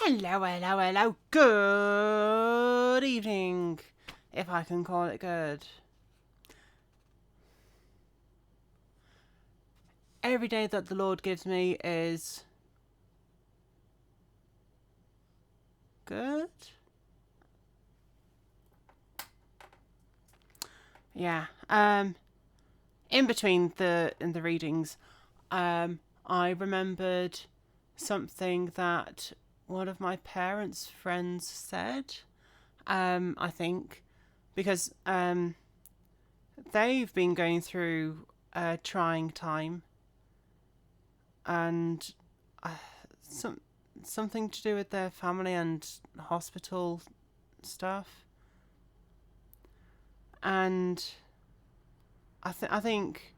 Hello, hello, hello. Good evening, if I can call it good. Every day that the Lord gives me is good. Yeah. In between the readings, I remembered something that one of my parents' friends said. I think because they've been going through a trying time, and something to do with their family and hospital stuff. And I think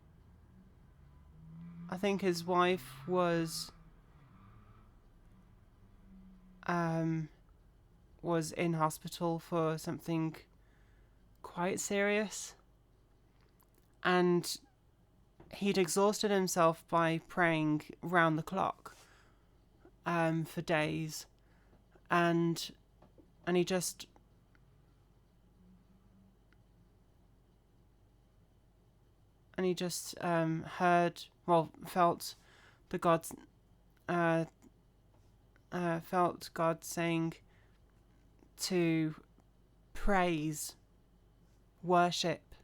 his wife was in hospital for something quite serious, and he'd exhausted himself by praying round the clock for days, and he just felt the God's felt God saying to praise, worship,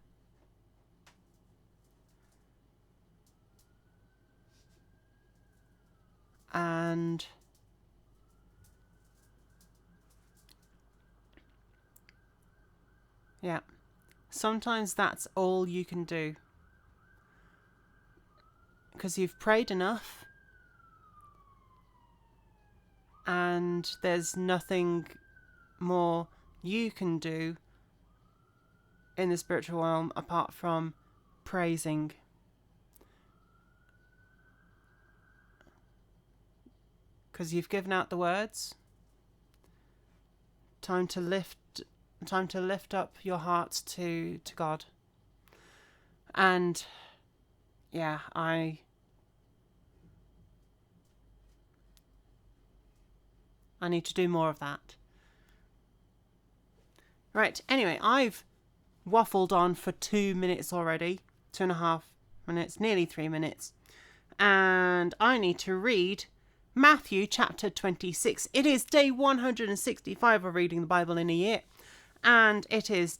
and yeah, sometimes that's all you can do, because you've prayed enough and there's nothing more you can do in the spiritual realm apart from praising. Because you've given out the words. Time to lift up your hearts to God. And yeah, I need to do more of that. Right, anyway, I've waffled on for 2 minutes already. 2.5 minutes, nearly 3 minutes. And I need to read Matthew chapter 26. It is day 165 of reading the Bible in a year. And it is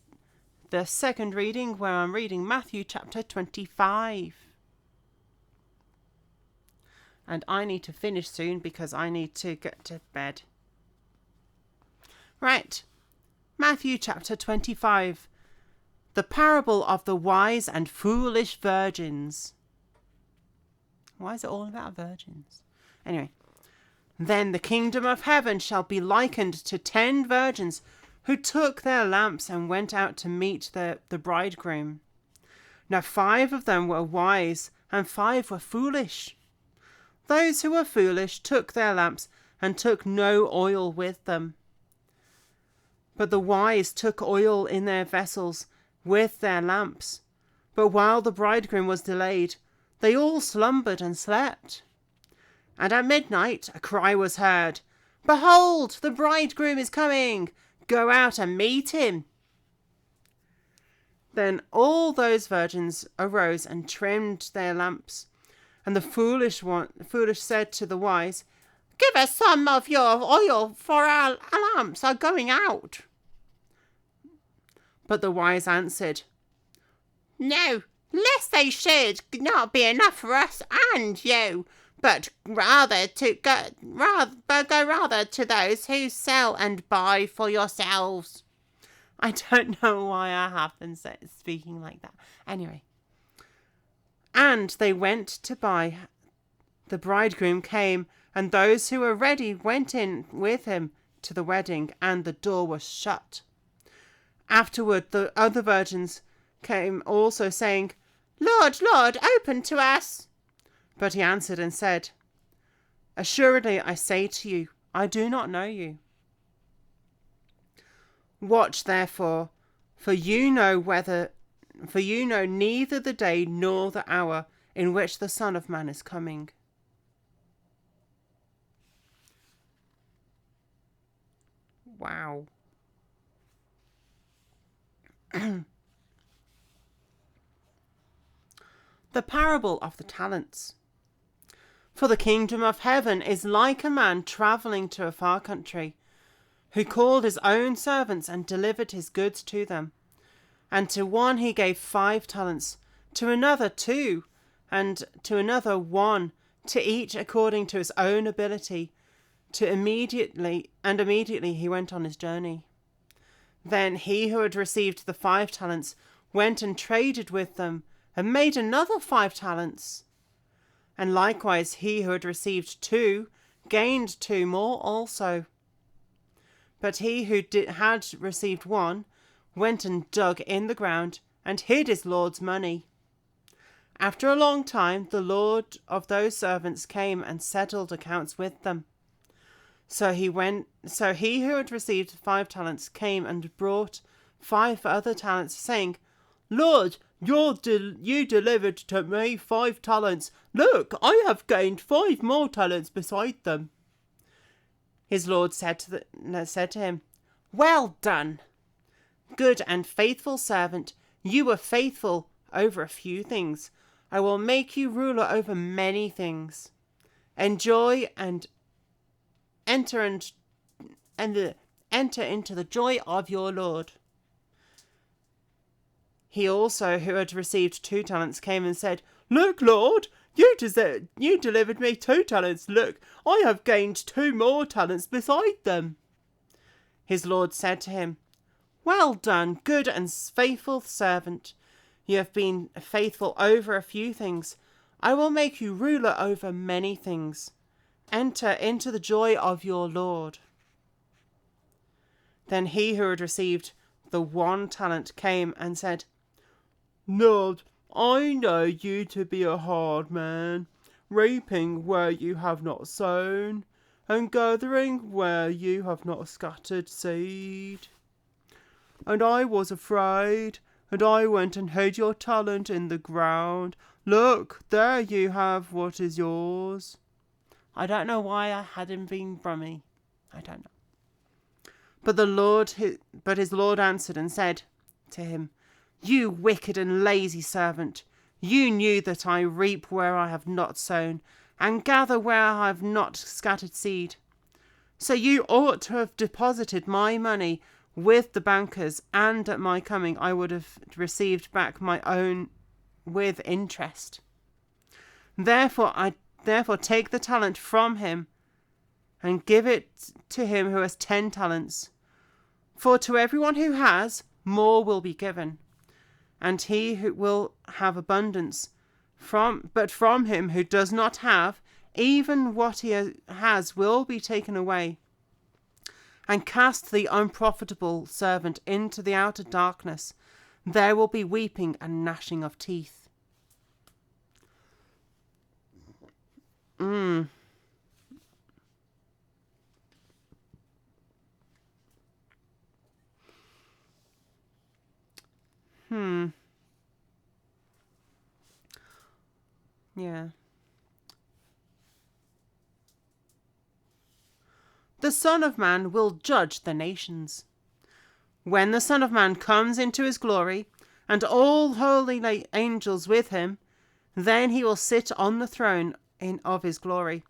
the second reading where I'm reading Matthew chapter 25. And I need to finish soon because I need to get to bed. Right. Matthew chapter 25. The parable of the wise and foolish virgins. Why is it all about virgins? Anyway. Then the kingdom of heaven shall be likened to 10 virgins who took their lamps and went out to meet the bridegroom. Now 5 of them were wise and 5 were foolish. Those who were foolish took their lamps and took no oil with them. But the wise took oil in their vessels with their lamps. But while the bridegroom was delayed, they all slumbered and slept. And at midnight a cry was heard, "Behold, the bridegroom is coming! Go out and meet him!" Then all those virgins arose and trimmed their lamps. And the foolish said to the wise, "Give us some of your oil, for our lamps are going out." But the wise answered, "No, lest they should not be enough for us and you, but go rather to those who sell and buy for yourselves." I don't know why I have been speaking like that. Anyway. And they went to buy. The bridegroom came, and those who were ready went in with him to the wedding, and the door was shut. Afterward the other virgins came also, saying, "Lord, Lord, open to us." But he answered and said, "Assuredly I say to you, I do not know you. Watch therefore, for you know neither the day nor the hour in which the Son of Man is coming." Wow. The parable of the talents. For the kingdom of heaven is like a man travelling to a far country, who called his own servants and delivered his goods to them. And to one he gave 5 talents, to another 2, and to another 1, to each according to his own ability. Immediately he went on his journey. Then he who had received the 5 talents went and traded with them, and made another 5 talents. And likewise he who had received 2 gained 2 more also. But he who had received 1 went and dug in the ground and hid his Lord's money. After a long time the Lord of those servants came and settled accounts with them. So he who had received 5 talents came and brought 5 other talents, saying, Lord, you delivered to me 5 talents. Look, I have gained 5 more talents beside them. His Lord said to him, Well done, good and faithful servant. You were faithful over a few things. I will make you ruler over many things. Enjoy and enter into the joy of your Lord. He also, who had received 2 talents, came and said, Look, Lord, you delivered me 2 talents. Look, I have gained 2 more talents beside them. His Lord said to him, Well done, good and faithful servant. You have been faithful over a few things. I will make you ruler over many things. Enter into the joy of your Lord. Then he who had received the 1 talent came and said, Lord, I know you to be a hard man, reaping where you have not sown, and gathering where you have not scattered seed. And I was afraid, and I went and hid your talent in the ground. Look, there you have what is yours. I don't know why I had him being brummy. I don't know. But his Lord answered and said to him, You wicked and lazy servant, you knew that I reap where I have not sown, and gather where I have not scattered seed. So you ought to have deposited my money with the bankers, and at my coming I would have received back my own with interest. Therefore take the talent from him, and give it to him who has 10 talents. For to everyone who has, more will be given, and he who will have abundance. But from him who does not have, even what he has will be taken away. And cast the unprofitable servant into the outer darkness. There will be weeping and gnashing of teeth. Yeah. The Son of Man will judge the nations. When the Son of Man comes into his glory, and all holy angels with him, then he will sit on the throne of his glory.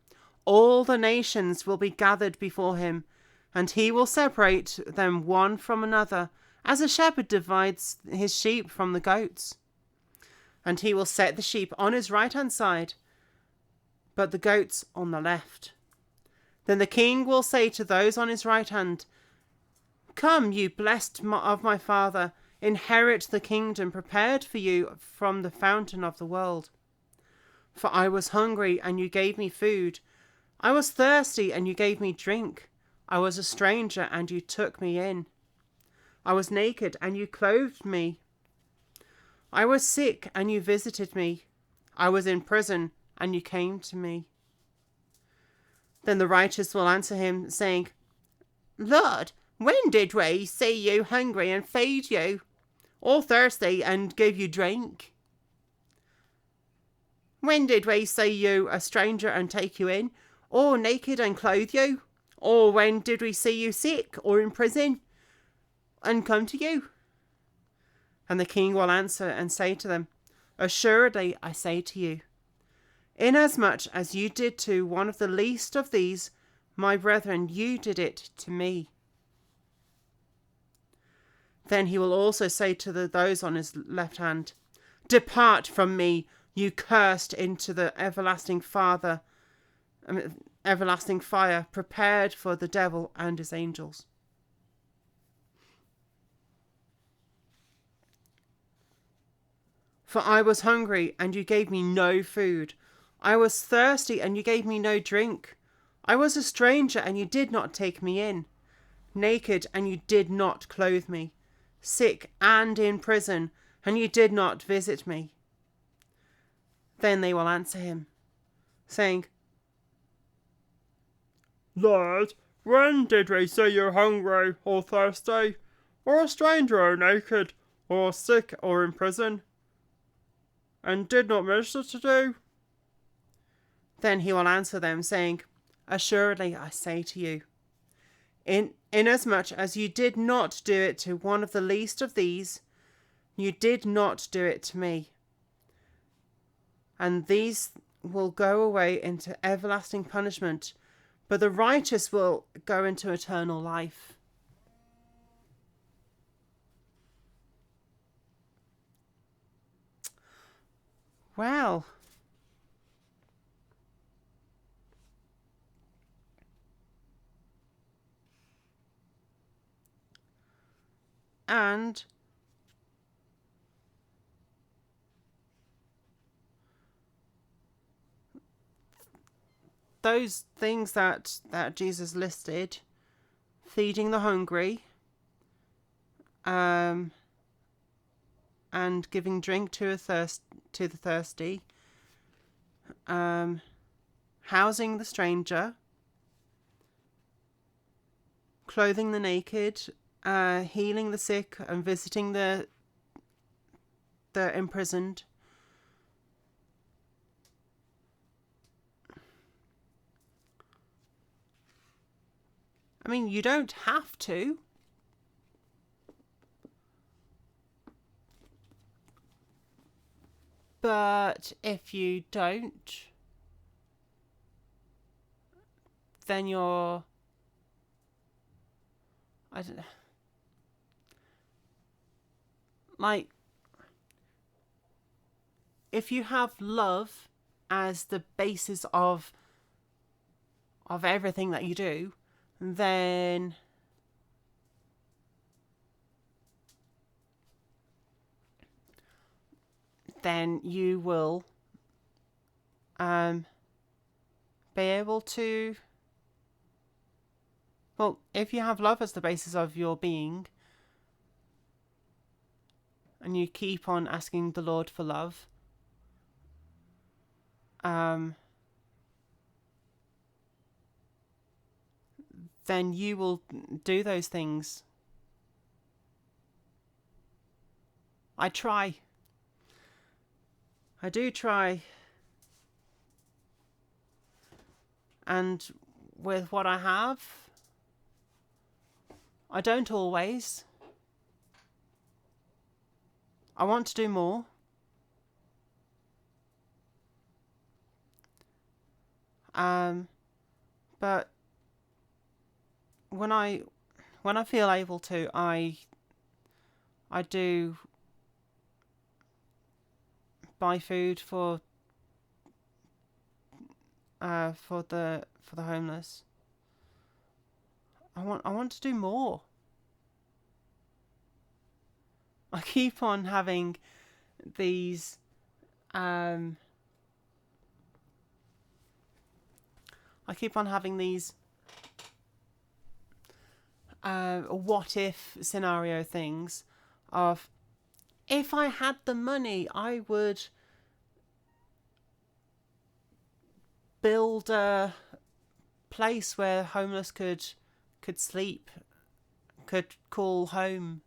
All the nations will be gathered before him, and he will separate them one from another, as a shepherd divides his sheep from the goats. And he will set the sheep on his right-hand side, but the goats on the left. Then the king will say to those on his right hand, Come, you blessed of my Father, inherit the kingdom prepared for you from the fountain of the world. For I was hungry, and you gave me food. I was thirsty, and you gave me drink. I was a stranger, and you took me in. I was naked, and you clothed me. I was sick, and you visited me. I was in prison, and you came to me. Then the righteous will answer him, saying, Lord, when did we see you hungry and feed you, or thirsty and give you drink? When did we see you a stranger and take you in, or naked and clothe you? Or when did we see you sick or in prison and come to you? And the king will answer and say to them, Assuredly I say to you, inasmuch as you did to one of the least of these, my brethren, you did it to me. Then he will also say to those on his left hand, Depart from me, you cursed, into the everlasting fire prepared for the devil and his angels. For I was hungry, and you gave me no food. I was thirsty, and you gave me no drink. I was a stranger, and you did not take me in. Naked, and you did not clothe me. Sick and in prison, and you did not visit me. Then they will answer him, saying, Lord, when did we see you hungry or thirsty, or a stranger or naked, or sick or in prison, and did not minister to you? Then he will answer them, saying, Assuredly I say to you, inasmuch as you did not do it to one of the least of these, you did not do it to me. And these will go away into everlasting punishment, but the righteous will go into eternal life. Well, and those things that Jesus listed, feeding the hungry, and giving drink to the thirsty, housing the stranger, clothing the naked, healing the sick, and visiting the imprisoned. I mean, you don't have to. But if you don't, then you're... I don't know. Like, if you have love as the basis of everything that you do, then you will be able to, well, if you have love as the basis of your being, and you keep on asking the Lord for love, then you will do those things. I do try. And with what I have, I don't always. I want to do more. But when I feel able to, I do buy food for the homeless. I want to do more. I keep on having these what if scenario things of, if I had the money, I would build a place where homeless could sleep, could call home,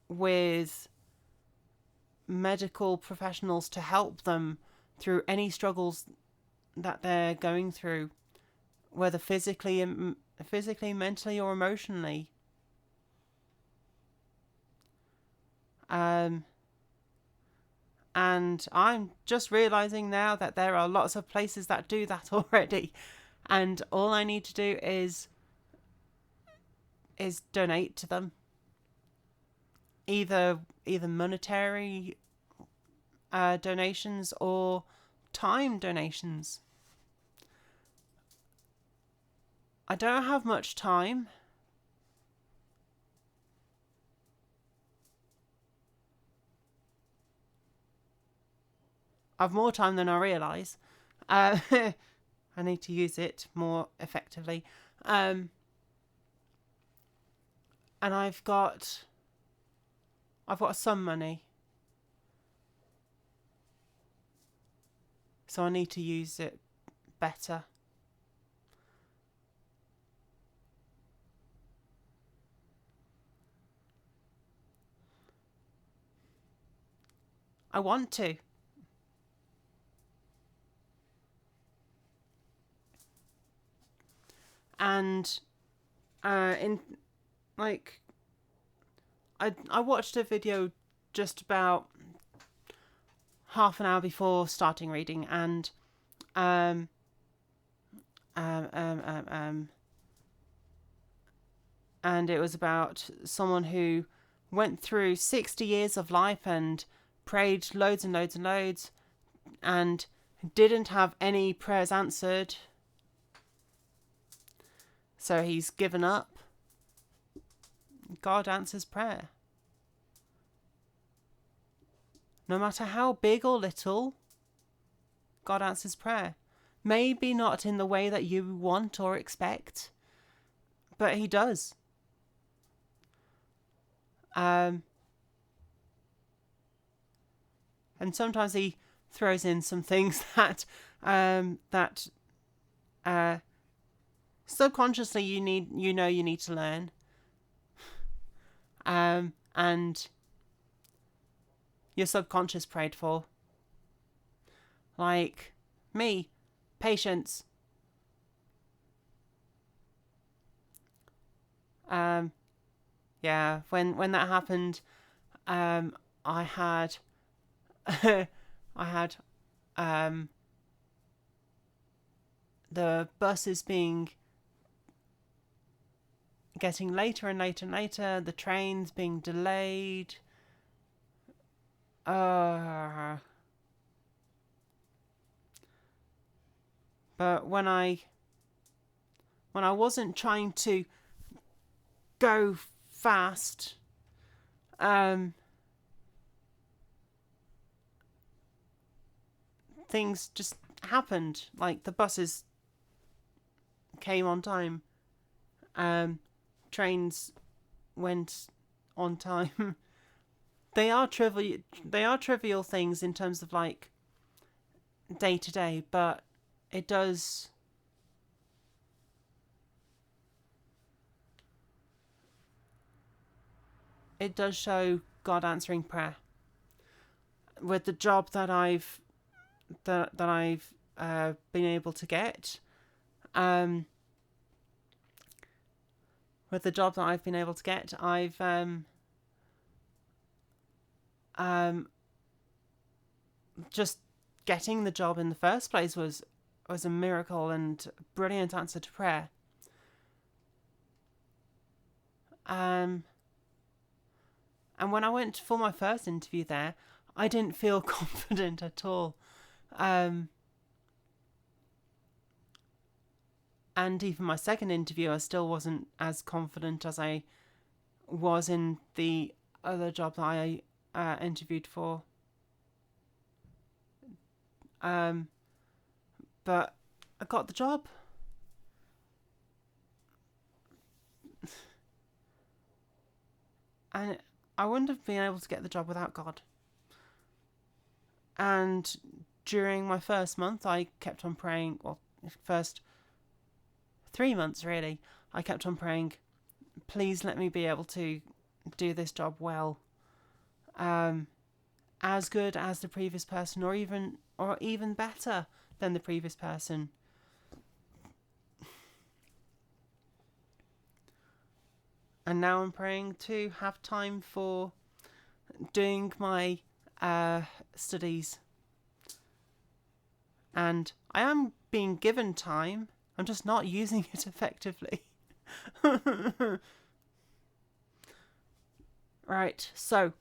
with medical professionals to help them through any struggles that they're going through, whether physically, mentally, or emotionally. And I'm just realizing now that there are lots of places that do that already, and all I need to do is donate to them, either monetary donations or time donations. I don't have much time. I've more time than I realise. I need to use it more effectively. And I've got some money. So I need to use it better. I want to. And I watched a video just about half an hour before starting reading, and and it was about someone who went through 60 years of life and prayed loads and loads and loads and didn't have any prayers answered. So he's given up. God answers prayer. No matter how big or little, God answers prayer. Maybe not in the way that you want or expect, but he does. And sometimes he throws in some things that subconsciously you need to learn. And your subconscious prayed for. Like me, patience. Yeah, when that happened, I had the buses getting later and later and later, the trains being delayed. But when I wasn't trying to go fast, things just happened. Like the buses came on time. Trains went on time. They are trivial things in terms of like day to day, but it does show God answering prayer. With the job that I've been able to get, I've just getting the job in the first place was a miracle and brilliant answer to prayer. And when I went for my first interview there, I didn't feel confident at all. And even my second interview, I still wasn't as confident as I was in the other job that I interviewed for. But I got the job. And I wouldn't have been able to get the job without God. And during my first month, I kept on praying. Well, first 3 months, really. I kept on praying, please let me be able to do this job well. As good as the previous person, or even better than the previous person. And now I'm praying to have time for doing my studies. And I am being given time. I'm just not using it effectively. Right, so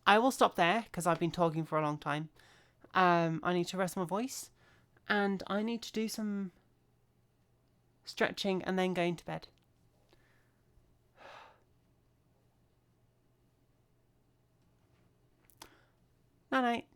I will stop there because I've been talking for a long time. I need to rest my voice and I need to do some stretching and then going to bed. Night night.